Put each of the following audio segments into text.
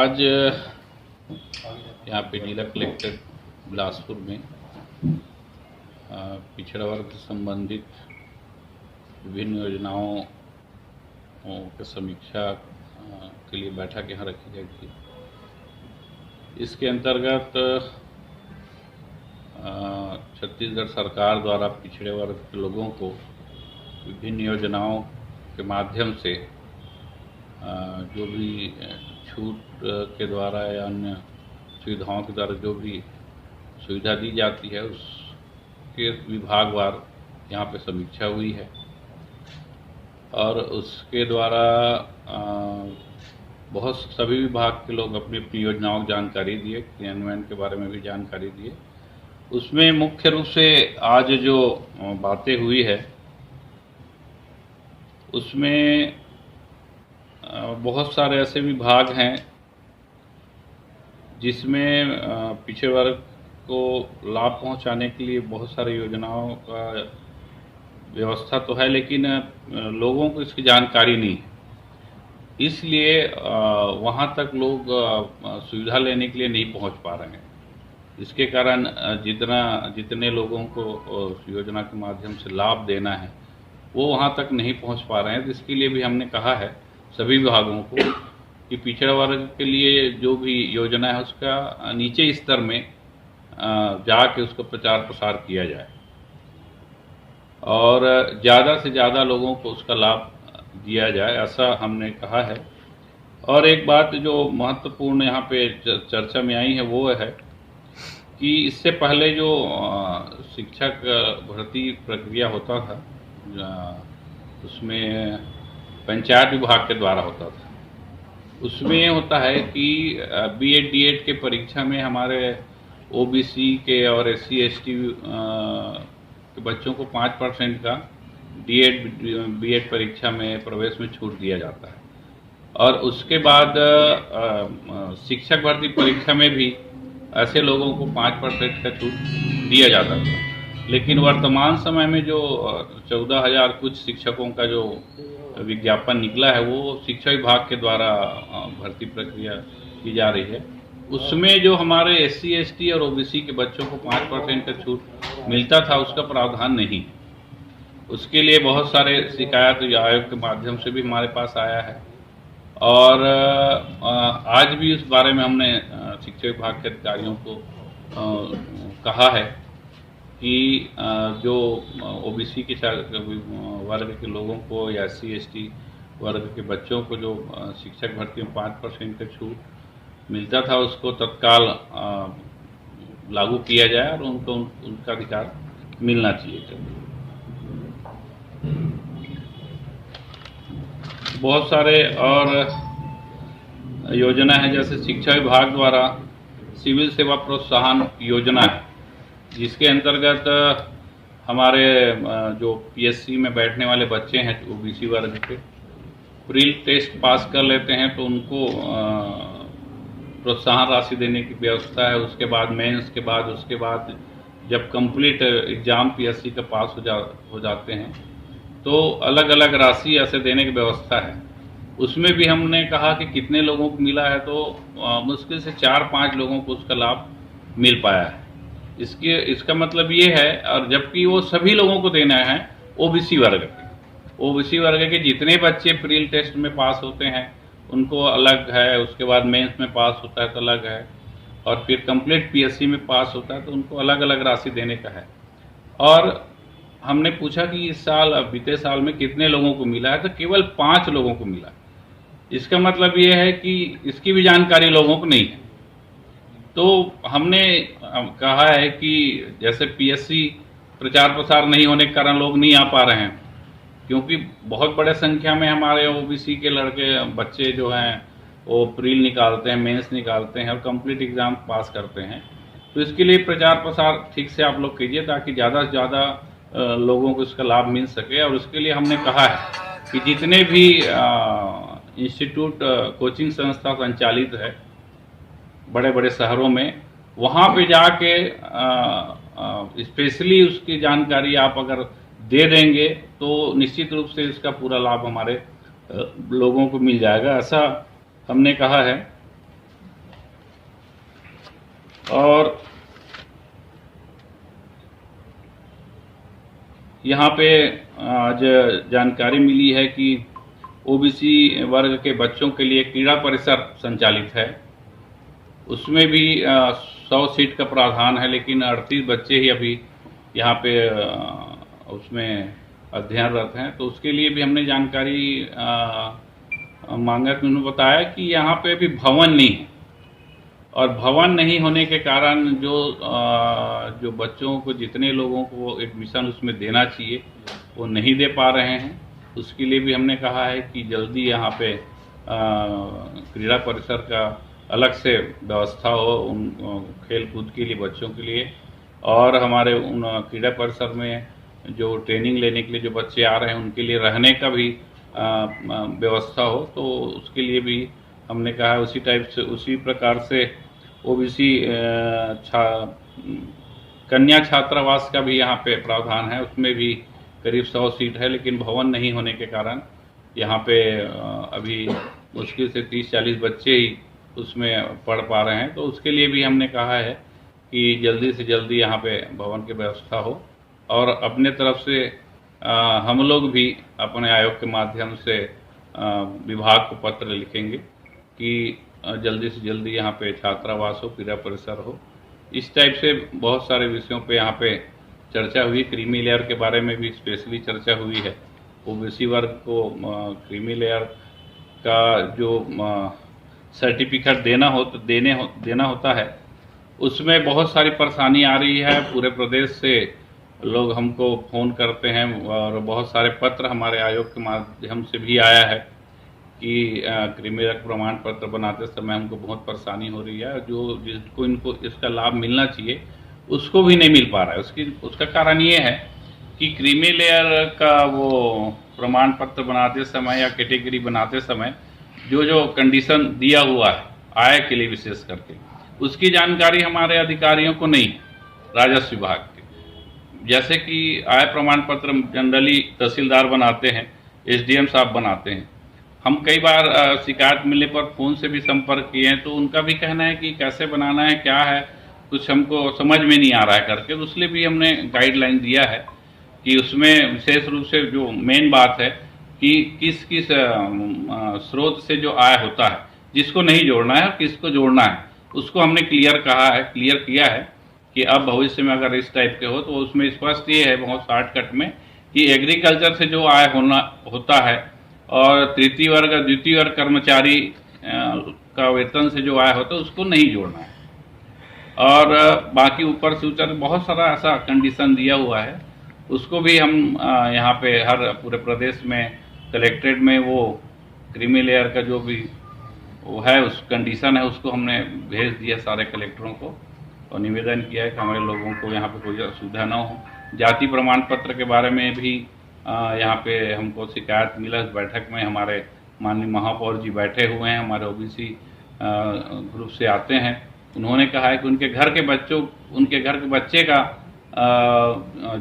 आज यहाँ पे जिला कलेक्टर बिलासपुर में पिछड़ा वर्ग से संबंधित विभिन्न योजनाओं की समीक्षा के लिए बैठक यहाँ रखी गई थी। इसके अंतर्गत छत्तीसगढ़ सरकार द्वारा पिछड़े वर्ग के लोगों को विभिन्न योजनाओं के माध्यम से जो भी छूट के द्वारा या अन्य सुविधाओं के द्वारा जो भी सुविधा दी जाती है उसके विभागवार यहाँ पे समीक्षा हुई है और उसके द्वारा बहुत सभी विभाग के लोग अपनी अपनी योजनाओं की जानकारी दिए, क्रियान्वयन के बारे में भी जानकारी दिए। उसमें मुख्य रूप से आज जो बातें हुई है उसमें बहुत सारे ऐसे विभाग हैं जिसमें पिछड़े वर्ग को लाभ पहुंचाने के लिए बहुत सारी योजनाओं का व्यवस्था तो है, लेकिन लोगों को इसकी जानकारी नहीं है। इसलिए वहां तक लोग सुविधा लेने के लिए नहीं पहुंच पा रहे हैं। इसके कारण जितने लोगों को योजना के माध्यम से लाभ देना है वो वहां तक नहीं पहुंच पा रहे हैं। तो इसके लिए भी हमने कहा है सभी विभागों को कि पिछड़ा वर्ग के लिए जो भी योजना है उसका नीचे स्तर में जाके उसका प्रचार प्रसार किया जाए और ज़्यादा से ज़्यादा लोगों को उसका लाभ दिया जाए, ऐसा हमने कहा है। और एक बात जो महत्वपूर्ण यहाँ पे चर्चा में आई है वो है कि इससे पहले जो शिक्षक भर्ती प्रक्रिया होता था उसमें पंचायत विभाग के द्वारा होता था। उसमें ये होता है कि बीएड डीएड के परीक्षा में हमारे ओबीसी के और एससी एसटी के बच्चों को 5% का डीएड बीएड परीक्षा में प्रवेश में छूट दिया जाता है और उसके बाद शिक्षक भर्ती परीक्षा में भी ऐसे लोगों को 5% का छूट दिया जाता था। लेकिन वर्तमान समय में जो 14,000 कुछ शिक्षकों का जो विज्ञापन निकला है वो शिक्षा विभाग के द्वारा भर्ती प्रक्रिया की जा रही है। उसमें जो हमारे एससी एसटी और ओबीसी के बच्चों को 5% का छूट मिलता था उसका प्रावधान नहीं। उसके लिए बहुत सारे शिकायत आयोग के माध्यम से भी हमारे पास आया है और आज भी उस बारे में हमने शिक्षा विभाग के अधिकारियों को कहा है कि जो ओबीसी के वर्ग के लोगों को या एससी एसटी वर्ग के बच्चों को जो शिक्षक भर्ती में 5% का छूट मिलता था उसको तत्काल लागू किया जाए और उनको उनका अधिकार मिलना चाहिए। बहुत सारे और योजना है, जैसे शिक्षा विभाग द्वारा सिविल सेवा प्रोत्साहन योजना है जिसके अंतर्गत हमारे जो पीएससी में बैठने वाले बच्चे हैं ओबीसी वर्ग के प्रील टेस्ट पास कर लेते हैं तो उनको प्रोत्साहन राशि देने की व्यवस्था है। उसके बाद मेंस के बाद उसके बाद जब कंप्लीट एग्जाम पीएससी का पास हो जाते हैं तो अलग अलग राशि ऐसे देने की व्यवस्था है। उसमें भी हमने कहा कि कितने लोगों को मिला है तो मुश्किल से 4-5 लोगों को उसका लाभ मिल पाया है। इसका मतलब ये है, और जबकि वो सभी लोगों को देना है ओबीसी वर्ग के जितने बच्चे प्रील टेस्ट में पास होते हैं उनको अलग है, उसके बाद मेंस में पास होता है तो अलग है और फिर कंप्लीट पीएससी में पास होता है तो उनको अलग अलग राशि देने का है। और हमने पूछा कि इस साल बीते साल में कितने लोगों को मिला है तो केवल 5 लोगों को मिला। इसका मतलब ये है कि इसकी भी जानकारी लोगों को नहीं है। तो हमने कहा है कि जैसे पीएससी प्रचार प्रसार नहीं होने के कारण लोग नहीं आ पा रहे हैं, क्योंकि बहुत बड़े संख्या में हमारे ओबीसी के लड़के बच्चे जो हैं वो प्रील निकालते हैं, मेंस निकालते हैं और कंप्लीट एग्जाम पास करते हैं। तो इसके लिए प्रचार प्रसार ठीक से आप लोग कीजिए ताकि ज़्यादा से ज़्यादा लोगों को इसका लाभ मिल सके। और उसके लिए हमने कहा है कि जितने भी इंस्टीट्यूट कोचिंग संस्था संचालित है बड़े बड़े शहरों में, वहाँ पे जाके स्पेशली उसकी जानकारी आप अगर दे देंगे तो निश्चित रूप से इसका पूरा लाभ हमारे लोगों को मिल जाएगा, ऐसा हमने कहा है। और यहाँ पे आज जानकारी मिली है कि ओबीसी वर्ग के बच्चों के लिए क्रीड़ा परिसर संचालित है। उसमें भी 100 सीट का प्रावधान है, लेकिन 38 बच्चे ही अभी यहाँ पे उसमें अध्ययनरत हैं। तो उसके लिए भी हमने जानकारी मांगा कि उन्होंने बताया कि यहाँ पे अभी भवन नहीं है, और भवन नहीं होने के कारण जो बच्चों को, जितने लोगों को एडमिशन उसमें देना चाहिए वो नहीं दे पा रहे हैं। उसके लिए भी हमने कहा है कि जल्दी यहाँ पे क्रीड़ा परिसर का अलग से व्यवस्था हो उन खेल कूद के लिए, बच्चों के लिए। और हमारे उन क्रीड़ा परिसर में जो ट्रेनिंग लेने के लिए जो बच्चे आ रहे हैं उनके लिए रहने का भी व्यवस्था हो। तो उसके लिए भी हमने कहा उसी टाइप से, उसी प्रकार से ओबीसी कन्या छात्रावास का भी यहाँ पे प्रावधान है। उसमें भी करीब 100 सीट है, लेकिन भवन नहीं होने के कारण यहाँ पे अभी मुश्किल से 30-40 बच्चे ही उसमें पढ़ पा रहे हैं। तो उसके लिए भी हमने कहा है कि जल्दी से जल्दी यहाँ पे भवन की व्यवस्था हो। और अपने तरफ से हम लोग भी अपने आयोग के माध्यम से विभाग को पत्र लिखेंगे कि जल्दी से जल्दी यहाँ पे छात्रावास हो, क्रीड़ा परिसर हो। इस टाइप से बहुत सारे विषयों पे यहाँ पे चर्चा हुई। क्रीमी लेयर के बारे में भी स्पेशली चर्चा हुई है। ओबीसी वर्ग को क्रीमी लेयर का जो सर्टिफिकेट देना होता है, उसमें बहुत सारी परेशानी आ रही है। पूरे प्रदेश से लोग हमको फ़ोन करते हैं और बहुत सारे पत्र हमारे आयोग के माध्यम से भी आया है कि क्रीमी लेयर प्रमाण पत्र बनाते समय हमको बहुत परेशानी हो रही है। जिसको इनको इसका लाभ मिलना चाहिए उसको भी नहीं मिल पा रहा है। उसका कारण ये है कि क्रीमी लेयर का वो प्रमाण पत्र बनाते समय या कैटेगरी बनाते समय जो कंडीशन दिया हुआ है आय के लिए विशेष करके, उसकी जानकारी हमारे अधिकारियों को नहीं है, राजस्व विभाग के। जैसे कि आय प्रमाण पत्र जनरली तहसीलदार बनाते हैं, एसडीएम साहब बनाते हैं। हम कई बार शिकायत मिलने पर फ़ोन से भी संपर्क किए हैं, तो उनका भी कहना है कि कैसे बनाना है, क्या है, कुछ हमको समझ में नहीं आ रहा है करके। तो उसलिए भी हमने गाइडलाइन दिया है कि उसमें विशेष रूप से जो मेन बात है कि किस किस स्रोत से जो आय होता है, जिसको नहीं जोड़ना है और किसको जोड़ना है, उसको हमने क्लियर किया है कि अब भविष्य में अगर इस टाइप के हो तो उसमें स्पष्ट ये है बहुत शॉर्टकट में कि एग्रीकल्चर से जो आय होता है और तृतीय वर्ग और द्वितीय वर्ग कर्मचारी का वेतन से जो आय होता है उसको नहीं जोड़ना है। और बाकी ऊपर से बहुत सारा ऐसा कंडीशन दिया हुआ है, उसको भी हम यहाँ पे हर पूरे प्रदेश में कलेक्ट्रेट में वो क्रीमी लेयर का जो भी वो है उस कंडीशन है उसको हमने भेज दिया सारे कलेक्टरों को और निवेदन किया है कि हमारे लोगों को यहाँ पे कोई असुविधा ना हो। जाति प्रमाण पत्र के बारे में भी यहाँ पे हमको शिकायत मिला। इस बैठक में हमारे माननीय महापौर जी बैठे हुए हैं, हमारे ओबीसी ग्रुप से आते हैं। उन्होंने कहा है कि उनके घर के बच्चे का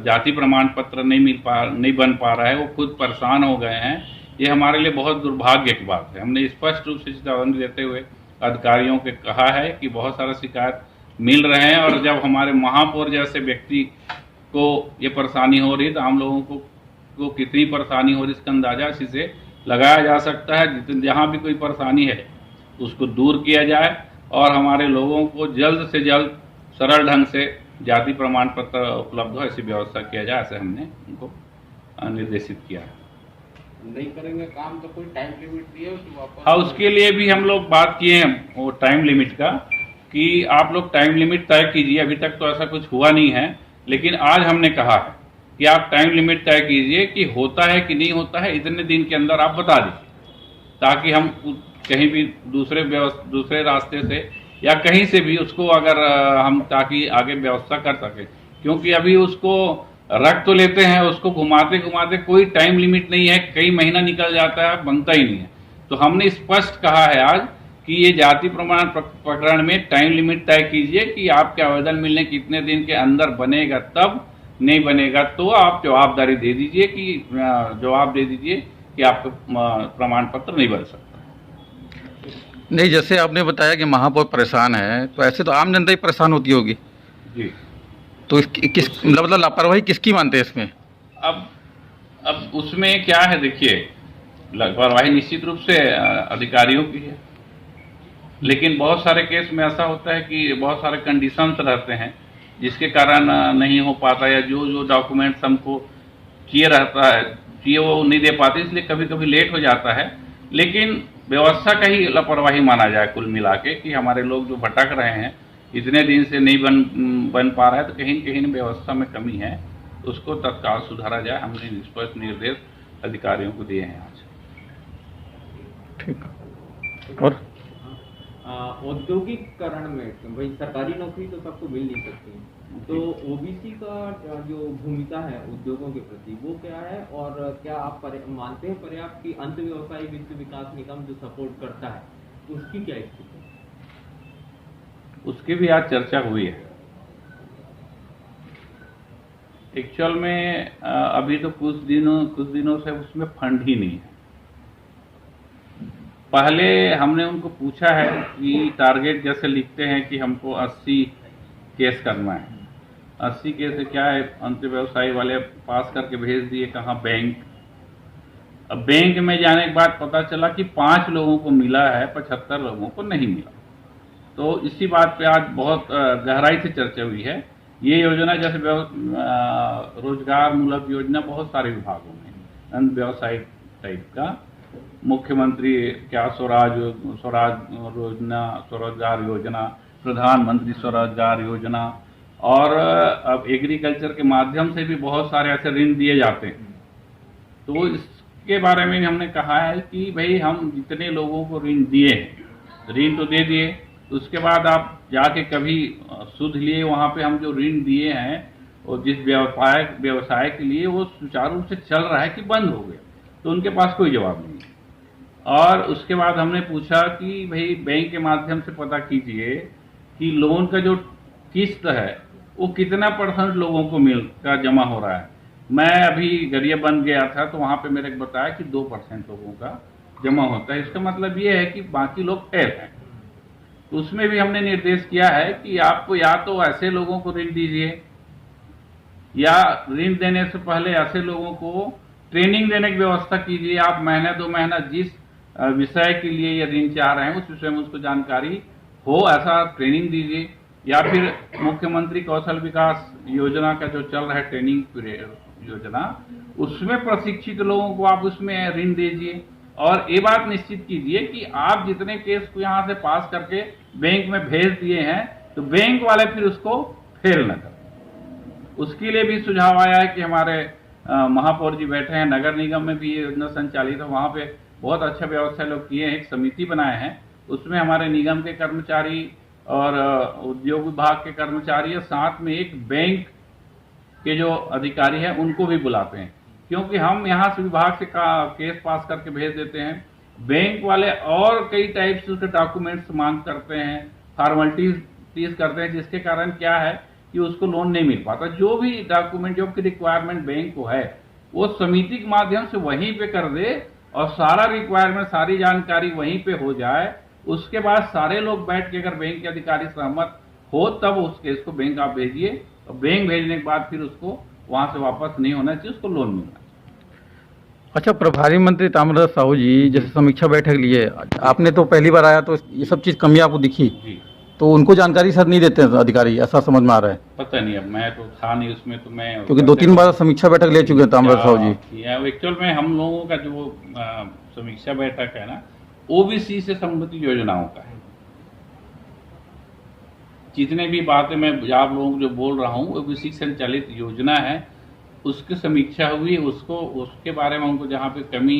जाति प्रमाण पत्र नहीं बन पा रहा है, वो खुद परेशान हो गए हैं। ये हमारे लिए बहुत दुर्भाग्य की बात है। हमने स्पष्ट रूप से चेतावनी देते हुए अधिकारियों के कहा है कि बहुत सारा शिकायत मिल रहे हैं, और जब हमारे महापौर जैसे व्यक्ति को ये परेशानी हो रही है तो हम लोगों को कितनी परेशानी हो रही है इसका अंदाजा इसी से लगाया जा सकता है। जहाँ भी कोई परेशानी है उसको दूर किया जाए और हमारे लोगों को जल्द से जल्द सरल ढंग से जाति प्रमाण पत्र उपलब्ध हो, ऐसी व्यवस्था किया जाए, ऐसे हमने उनको निर्देशित किया है। नहीं करेंगे काम तो कोई टाइम लिमिट नहीं है उसको वापस? हाँ, उसके लिए भी हम लोग बात किए हैं वो टाइम लिमिट का कि आप लोग टाइम लिमिट तय कीजिए। अभी तक तो ऐसा कुछ हुआ नहीं है, लेकिन आज हमने कहा है कि आप टाइम लिमिट तय कीजिए कि होता है कि नहीं होता है, इतने दिन के अंदर आप बता दीजिए, ताकि हम कहीं भी दूसरे रास्ते से या कहीं से भी उसको अगर हम ताकि आगे व्यवस्था कर सकें। क्योंकि अभी उसको रख तो लेते हैं, उसको घुमाते घुमाते कोई टाइम लिमिट नहीं है, कई महीना निकल जाता है, बनता ही नहीं है। तो हमने स्पष्ट कहा है आज कि ये जाति प्रमाण प्रकरण में टाइम लिमिट तय कीजिए कि आपके आवेदन मिलने कितने दिन के अंदर बनेगा, तब नहीं बनेगा तो आप जवाबदारी दे दीजिए कि जवाब दे दीजिए कि आपका प्रमाण पत्र नहीं बन सकता। नहीं, जैसे आपने बताया कि महापौर परेशान है, तो ऐसे तो आम जनता ही परेशान होती होगी। जी। तो किस मतलब लापरवाही किसकी मानते हैं इसमें? अब उसमें क्या है, देखिए, लापरवाही निश्चित रूप से अधिकारियों की है, लेकिन बहुत सारे केस में ऐसा होता है कि बहुत सारे कंडीशंस रहते हैं जिसके कारण नहीं हो पाता, या जो जो डॉक्यूमेंट्स हमको चाहिए रहता है चाहिए वो नहीं दे पाते, इसलिए कभी कभी लेट हो जाता है। लेकिन व्यवस्था का ही लापरवाही माना जाए कुल मिला के, कि हमारे लोग जो भटक रहे हैं, इतने दिन से नहीं बन पा रहा है, तो कहीं कहीं व्यवस्था में कमी है, उसको तत्काल सुधारा जाए। हमने स्पष्ट निर्देश अधिकारियों को दिए हैं आज। ठीक। और औद्योगिकरण में भाई सरकारी नौकरी तो सबको मिल नहीं सकती, तो ओबीसी का जो भूमिका है उद्योगों के प्रति वो क्या है, और क्या आप मानते हैं पर्याप्त कि अंत व्यवसायी वित्त विकास निगम जो सपोर्ट करता है उसकी क्या स्थिति है? उसकी भी आज चर्चा हुई है। एक्चुअल में अभी तो कुछ दिनों से उसमें फंड ही नहीं है। पहले हमने उनको पूछा है कि टारगेट जैसे लिखते हैं कि हमको 80 केस करना है, 80 केस से क्या है, अंत व्यवसायी वाले पास करके भेज दिए कहाँ, बैंक। अब बैंक में जाने के बाद पता चला कि 5 लोगों को मिला है, 75 लोगों को नहीं मिला। तो इसी बात पे आज बहुत गहराई से चर्चा हुई है। ये योजना जैसे रोजगार मूलक योजना बहुत सारे विभागों में, अंत व्यवसाय टाइप का, मुख्यमंत्री क्या स्वरोजगार योजना, प्रधानमंत्री स्वरोजगार योजना, और अब एग्रीकल्चर के माध्यम से भी बहुत सारे ऐसे ऋण दिए जाते हैं। तो इसके बारे में हमने कहा है कि भाई हम जितने लोगों को ऋण दिए हैं, ऋण तो दे दिए, उसके बाद आप जाके कभी सुध लिए वहाँ पे हम जो ऋण दिए हैं और जिस व्यवसाय के लिए वो सुचारू रूप से चल रहा है कि बंद हो गया, तो उनके पास कोई जवाब नहीं है। और उसके बाद हमने पूछा कि भाई बैंक के माध्यम से पता कीजिए कि लोन का जो किस्त है वो कितना % लोगों को मिलकर जमा हो रहा है। मैं अभी गरियाबंद गया था तो वहाँ पे मेरे को बताया कि 2% लोगों का जमा होता है। इसका मतलब ये है कि बाकी लोग फेल हैं। तो उसमें भी हमने निर्देश किया है कि आपको या तो ऐसे लोगों को ऋण दीजिए, या ऋण देने से पहले ऐसे लोगों को ट्रेनिंग देने की व्यवस्था कीजिए। आप महीना 2 महीना जिस विषय के लिए ये ऋण चाह रहे हैं उस विषय में उसको जानकारी हो, ऐसा ट्रेनिंग दीजिए। या फिर मुख्यमंत्री कौशल विकास योजना का जो चल रहा है ट्रेनिंग योजना, उसमें प्रशिक्षित लोगों को आप उसमें ऋण दीजिए। और ये बात निश्चित कीजिए कि आप जितने केस को यहाँ से पास करके बैंक में भेज दिए हैं तो बैंक वाले फिर उसको फेल न करें। उसके लिए भी सुझाव आया है कि हमारे महापौर जी बैठे हैं, नगर निगम में भी ये योजना संचालित है, वहाँ पे बहुत अच्छा व्यवस्था लोग किए हैं, एक समिति बनाए हैं, उसमें हमारे निगम के कर्मचारी और उद्योग विभाग के कर्मचारी और साथ में एक बैंक के जो अधिकारी हैं उनको भी बुलाते हैं, क्योंकि हम यहाँ से विभाग से केस पास करके भेज देते हैं, बैंक वाले और कई टाइप से उसके डॉक्यूमेंट्स मांग करते हैं, फॉर्मेलिटीज करते हैं, जिसके कारण क्या है कि उसको लोन नहीं मिल पाता। जो भी डॉक्यूमेंट जो की रिक्वायरमेंट बैंक को है वो समिति के माध्यम से वहीं पे कर दे और सारा रिक्वायरमेंट, सारी जानकारी वहीं पे हो जाए। उसके बाद सारे लोग बैठ के अगर बैंक के अधिकारी सहमत हो तब उस केस को बैंक आप भेजिए, और बैंक भेजने के बाद फिर उसको वहां से वापस नहीं होना चाहिए, उसको लोन मिलना चाहिए। अच्छा, प्रभारी मंत्री ताम्रध्वज साहू जी जैसे समीक्षा बैठक लिए, आपने तो पहली बार आया तो ये सब चीज कमी आपको दिखी, तो उनको जानकारी सर नहीं देते अधिकारी, ऐसा समझ में आ रहा है? पता नहीं, अब मैं तो था नहीं उसमें, तो मैं क्योंकि 2-3 बार समीक्षा बैठक ले चुके हैं ताम्रध्वज साहू जी। एक्चुअल में हम लोगों का जो समीक्षा बैठक है ना, ओबीसी से संबंधित योजनाओं का है। जितने भी बातें मैं आप लोगों को जो बोल रहा हूँ ओबीसी संचालित योजना है, उसकी समीक्षा हुई, उसके बारे में हमको जहाँ पे कमी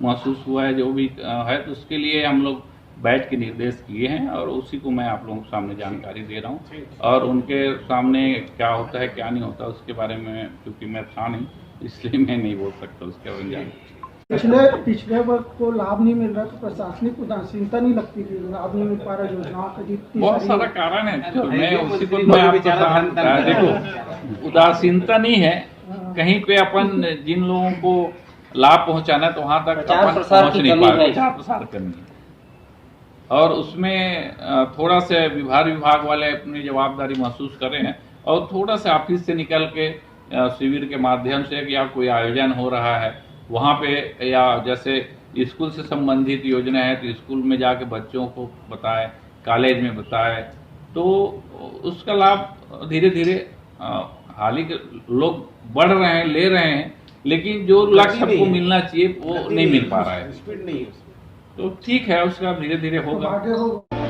महसूस हुआ है जो भी है, तो उसके लिए हम लोग बैठ के निर्देश किए हैं और उसी को मैं आप लोगों के सामने जानकारी दे रहा हूँ। और उनके सामने क्या होता है क्या नहीं होता उसके बारे में, क्योंकि मैं था नहीं इसलिए मैं नहीं बोल सकता उसके बारे में। पिछड़े वर्ग को लाभ नहीं मिल रहा तो प्रशासनिक उदासीनता नहीं लगती कि लाभ नहीं मिल पा रहा योजनाओं का? बहुत सारा कारण है, तो मैं उसी को देखो, उदासीनता नहीं है कहीं पे। अपन जिन लोगों को लाभ पहुंचाना है तो वहां तक अपन पहुंच नहीं पा रहे, प्रचार प्रसार करनी है। और उसमें थोड़ा से विभाग वाले अपनी जवाबदारी महसूस करें और थोड़ा सा ऑफिस से निकल के शिविर के माध्यम से या कोई आयोजन हो रहा है वहाँ पे, या जैसे स्कूल से संबंधित योजना है तो स्कूल में जाके बच्चों को बताएं, कॉलेज में बताएं, तो उसका लाभ धीरे धीरे हाल ही के लोग बढ़ रहे हैं, ले रहे हैं, लेकिन जो लक्ष्य सबको मिलना चाहिए वो नहीं मिल पा रहा है। स्पीड नहीं है उसमें। तो ठीक है, उसका धीरे धीरे तो होगा। आगे होगा।